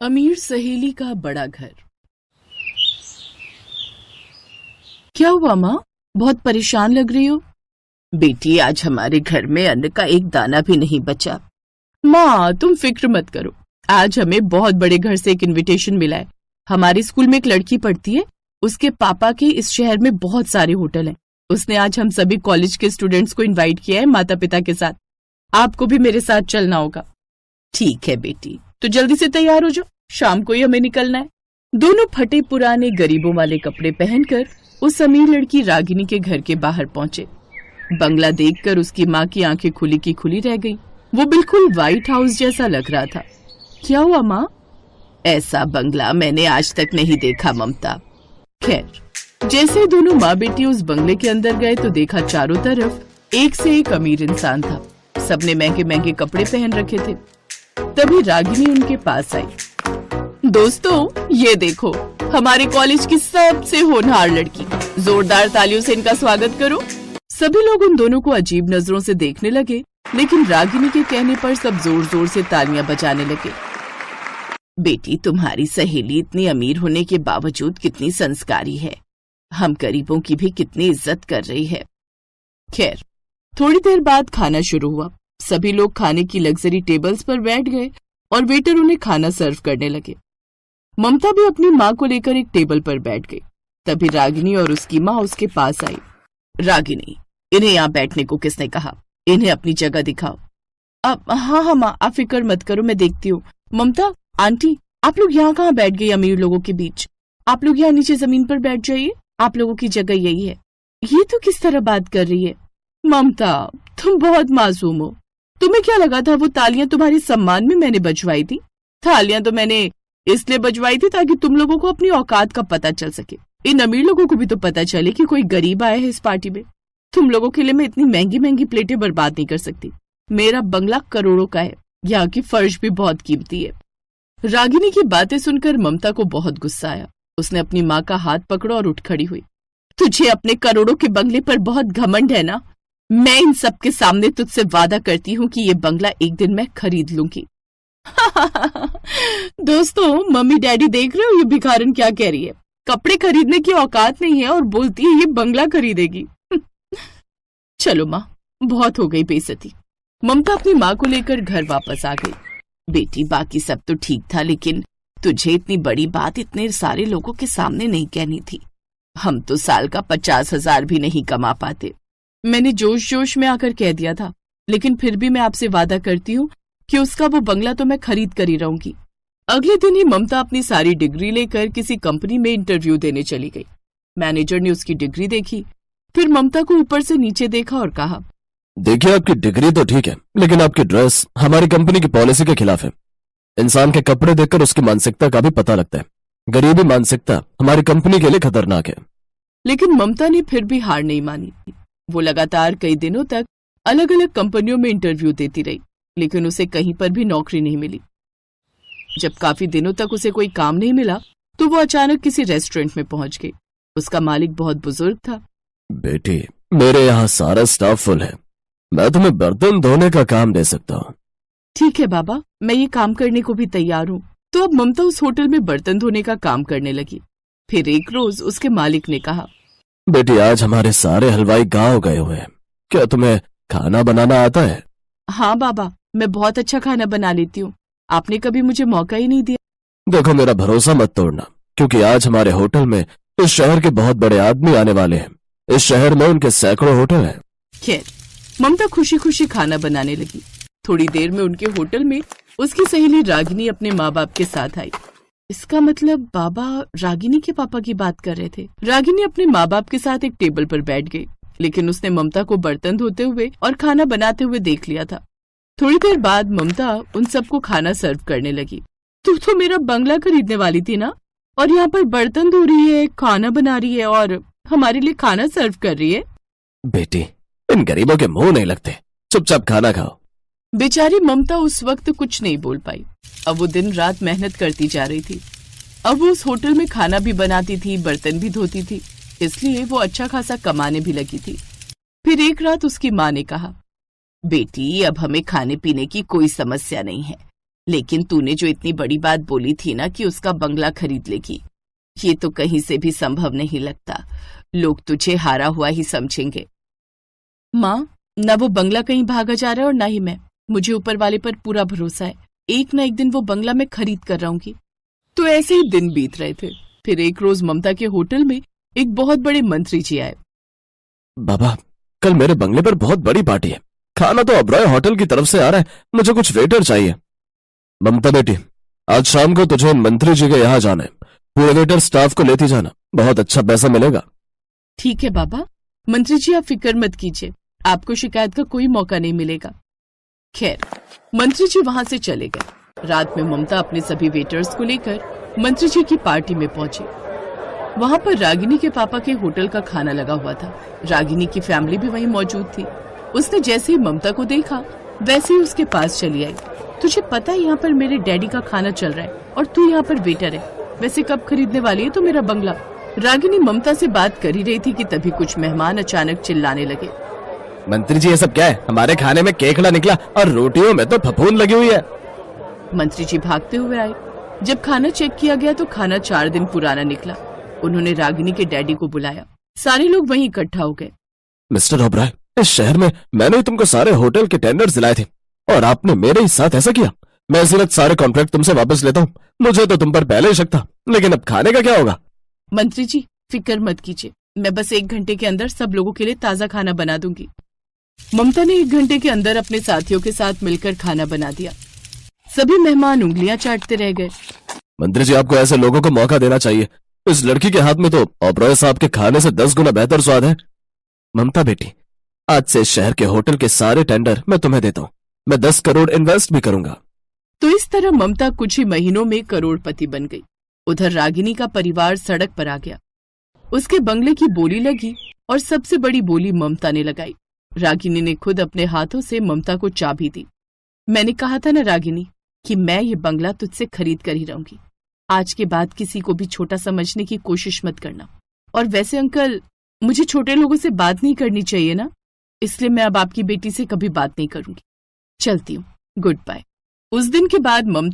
अमीर सहेली का बड़ा घर। क्या हुआ माँ, बहुत परेशान लग रही हो? बेटी, आज हमारे घर में अन्न का एक दाना भी नहीं बचा। माँ तुम फिक्र मत करो, आज हमें बहुत बड़े घर से एक इनविटेशन मिला है। हमारे स्कूल में एक लड़की पढ़ती है, उसके पापा के इस शहर में बहुत सारे होटल हैं। उसने आज हम सभी कॉलेज के स्टूडेंट्स को इनवाइट किया है माता पिता के साथ। आपको भी मेरे साथ चलना होगा। ठीक है बेटी, तो जल्दी से तैयार हो जाओ, शाम को ही हमें निकलना है। दोनों फटे पुराने गरीबों वाले कपड़े पहनकर उस अमीर लड़की रागिनी के घर के बाहर पहुंचे। बंगला देखकर उसकी माँ की आंखें खुली की खुली रह गईं। वो बिल्कुल व्हाइट हाउस जैसा लग रहा था। क्या हुआ माँ? ऐसा बंगला मैंने आज तक नहीं देखा ममता। खैर, जैसे दोनों माँ बेटी उस बंगले के अंदर गए तो देखा चारों तरफ एक से एक अमीर इंसान था। सबने महंगे महंगे कपड़े पहन रखे थे। तभी रागिनी उनके पास आई। दोस्तों, ये देखो, हमारे कॉलेज की सबसे होनहार लड़की। जोरदार तालियों से इनका स्वागत करो। सभी लोग उन दोनों को अजीब नजरों से देखने लगे, लेकिन रागिनी के कहने पर सब जोर जोर से तालियां बजाने लगे। बेटी, तुम्हारी सहेली इतनी अमीर होने के बावजूद कितनी संस्कारी है। हम गरीबों की भी कितनी इज्जत कर रही है। खैर, थोड़ी देर बाद खाना शुरू हुआ। सभी लोग खाने की लग्जरी टेबल्स पर बैठ गए और वेटर उन्हें खाना सर्व करने लगे। ममता भी अपनी माँ को लेकर एक टेबल पर बैठ गई। तभी रागिनी और उसकी माँ उसके पास आई। रागिनी, इन्हें यहाँ बैठने को किसने कहा? इन्हें अपनी जगह दिखाओ। अब हाँ माँ, आप फिक्र मत करो, मैं देखती हूँ। ममता, आंटी, आप लोग यहाँ कहाँ बैठ गई अमीर लोगों के बीच? आप लोग यहाँ नीचे जमीन पर बैठ जाइए, आप लोगों की जगह यही है। ये तो किस तरह बात कर रही है? ममता, तुम बहुत मासूम हो। तुम्हें क्या लगा था वो तालियां तुम्हारे सम्मान में मैंने बजवाई थी? तालियां तो मैंने इसलिए बजवाई थी ताकि तुम लोगों को अपनी औकात का पता चल सके। इन अमीर लोगों को भी तो पता चले कि कोई गरीब आया है इस पार्टी में। तुम लोगों के लिए मैं इतनी महंगी महंगी प्लेटें बर्बाद नहीं कर सकती। मेरा बंगला करोड़ों का है, यहाँ की फर्श भी बहुत कीमती है। रागिनी की बातें सुनकर ममता को बहुत गुस्सा आया। उसने अपनी माँ का हाथ पकड़ा और उठ खड़ी हुई। तुझे अपने करोड़ों के बंगले पर बहुत घमंड है ना? मैं इन सब के सामने तुझसे वादा करती हूँ कि ये बंगला एक दिन मैं खरीद लूंगी। दोस्तों, मम्मी डैडी देख रहे हो ये भिखारन क्या कह रही है? कपड़े खरीदने की औकात नहीं है और बोलती है ये बंगला खरीदेगी। चलो माँ, बहुत हो गई बेइज्जती। ममता अपनी माँ को लेकर घर वापस आ गई। बेटी, बाकी सब तो ठीक था, लेकिन तुझे इतनी बड़ी बात इतने सारे लोगों के सामने नहीं कहनी थी। हम तो साल का 50,000 भी नहीं कमा पाते। मैंने जोश जोश में आकर कह दिया था, लेकिन फिर भी मैं आपसे वादा करती हूँ कि उसका वो बंगला तो मैं खरीद कर ही रहूंगी। अगले दिन ही ममता अपनी सारी डिग्री लेकर किसी कंपनी में इंटरव्यू देने चली गई। मैनेजर ने उसकी डिग्री देखी, फिर ममता को ऊपर से नीचे देखा और कहा, देखिए, आपकी डिग्री तो ठीक है, लेकिन आपकी ड्रेस हमारी कंपनी की पॉलिसी के खिलाफ है। इंसान के कपड़े देखकर उसकी मानसिकता का भी पता लगता है। गरीबी मानसिकता हमारी कंपनी के लिए खतरनाक है। लेकिन ममता ने फिर भी हार नहीं मानी। वो लगातार कई दिनों तक अलग अलग कंपनियों में इंटरव्यू देती रही, लेकिन उसे कहीं पर भी नौकरी नहीं मिली। जब काफी दिनों तक उसे कोई काम नहीं मिला तो वो अचानक किसी रेस्टोरेंट में पहुंच गई। उसका मालिक बहुत बुजुर्ग था। बेटी, मेरे यहाँ सारा स्टाफ फुल है, मैं तुम्हें बर्तन धोने का काम दे सकता हूँ। ठीक है बाबा, मैं ये काम करने को भी तैयार हूँ। तो अब ममता उस होटल में बर्तन धोने का काम करने लगी। फिर एक रोज उसके मालिक ने कहा, बेटी, आज हमारे सारे हलवाई गांव गए हुए हैं, क्या तुम्हें खाना बनाना आता है? हाँ बाबा, मैं बहुत अच्छा खाना बना लेती हूँ, आपने कभी मुझे मौका ही नहीं दिया। देखो, मेरा भरोसा मत तोड़ना, क्योंकि आज हमारे होटल में इस शहर के बहुत बड़े आदमी आने वाले हैं। इस शहर में उनके सैकड़ों होटल हैं। खैर, ममता खुशी खुशी खाना बनाने लगी। थोड़ी देर में उनके होटल में उसकी सहेली रागिनी अपने माँ बाप के साथ आई। इसका मतलब बाबा रागिनी के पापा की बात कर रहे थे। रागिनी अपने माँ बाप के साथ एक टेबल पर बैठ गई, लेकिन उसने ममता को बर्तन धोते हुए और खाना बनाते हुए देख लिया था। थोड़ी देर बाद ममता उन सबको खाना सर्व करने लगी। तू तो मेरा बंगला खरीदने वाली थी ना, और यहाँ पर बर्तन धो रही है, खाना बना रही है और हमारे लिए खाना सर्व कर रही है। बेटी, इन गरीबों के मुंह नहीं लगते, चुपचाप खाना खाओ। बेचारी ममता उस वक्त कुछ नहीं बोल पाई। अब वो दिन रात मेहनत करती जा रही थी। अब वो उस होटल में खाना भी बनाती थी, बर्तन भी धोती थी, इसलिए वो अच्छा खासा कमाने भी लगी थी। फिर एक रात उसकी माँ ने कहा, बेटी, अब हमें खाने पीने की कोई समस्या नहीं है। लेकिन तूने जो इतनी बड़ी बात बोली थी ना कि उसका बंगला खरीद लेगी, ये तो कहीं से भी संभव नहीं लगता। लोग तुझे हारा हुआ ही समझेंगे। माँ, न वो बंगला कहीं भागा जा रहा है और ना ही मैं। मुझे ऊपर वाले पर पूरा भरोसा है, एक ना एक दिन वो बंगला मैं खरीद कर रहूंगी। तो ऐसे ही दिन बीत रहे थे। फिर एक रोज ममता के होटल में एक बहुत बड़े मंत्री जी आए। बाबा, कल मेरे बंगले पर बहुत बड़ी पार्टी है। खाना तो ओबरॉय होटल की तरफ से आ रहा है, मुझे कुछ वेटर चाहिए। ममता बेटी, आज शाम को तुझे मंत्री जी के यहाँ जाना है। पूरे वेटर स्टाफ को लेती जाना, बहुत अच्छा पैसा मिलेगा। ठीक है बाबा, मंत्री जी आप फिक्र मत कीजिए, आपको शिकायत का कोई मौका नहीं मिलेगा। खैर, मंत्री जी वहां से चले गए। रात में ममता अपने सभी वेटर्स को लेकर मंत्री जी की पार्टी में पहुंची। वहां पर रागिनी के पापा के होटल का खाना लगा हुआ था। रागिनी की फैमिली भी वहीं मौजूद थी। उसने जैसे ही ममता को देखा वैसे ही उसके पास चली आई। तुझे पता है यहाँ पर मेरे डैडी का खाना चल रहा है और तू यहाँ पर वेटर है। वैसे कब खरीदने वाली है तू मेरा बंगला? रागिनी ममता से बात कर ही रही थी कि तभी कुछ मेहमान अचानक चिल्लाने लगे। मंत्री जी, ये सब क्या है? हमारे खाने में केकड़ा निकला और रोटियों में तो फफूंद लगी हुई है। मंत्री जी भागते हुए आए। जब खाना चेक किया गया तो खाना 4 दिन पुराना निकला। उन्होंने रागिनी के डैडी को बुलाया। सारे लोग वहीं इकट्ठा हो गए। मिस्टर ओबराय, इस शहर में मैंने तुमको सारे होटल के टेंडर्स दिलाए थे और आपने मेरे ही साथ ऐसा किया। मैं इसी वक्त सारे कॉन्ट्रैक्ट तुमसे वापस लेता हूँ। मुझे तो तुम पर पहले ही शक था, लेकिन अब खाने का क्या होगा? मंत्री जी फिक्र मत कीजिए, मैं बस 1 घंटे के अंदर सब लोगों के लिए ताजा खाना बना दूंगी। ममता ने 1 घंटे के अंदर अपने साथियों के साथ मिलकर खाना बना दिया। सभी मेहमान उंगलियां चाटते रह गए। मंत्री जी, आपको ऐसे लोगों को मौका देना चाहिए। इस लड़की के हाथ में तो ओबरॉय साहब के खाने से 10 गुना बेहतर स्वाद है। ममता बेटी, आज से इस शहर के होटल के सारे टेंडर मैं तुम्हें देता हूँ। मैं 10 करोड़ इन्वेस्ट भी करूंगा। तो इस तरह ममता कुछ ही महीनों में करोड़पति बन गई। उधर रागिनी का परिवार सड़क पर आ गया। उसके बंगले की बोली लगी और सबसे बड़ी बोली ममता ने लगाई। रागिनी ने खुद अपने हाथों से ममता को चाबी दी। मैंने कहा था ना रागिनी कि मैं ये बंगला तुझसे खरीद कर ही रहूंगी। आज के बाद किसी को भी छोटा समझने की कोशिश मत करना। और वैसे अंकल, मुझे छोटे लोगों से बात नहीं करनी चाहिए ना, इसलिए मैं अब आपकी बेटी से कभी बात नहीं करूंगी। चलती हूँ, गुड बाय। उस दिन के बाद ममता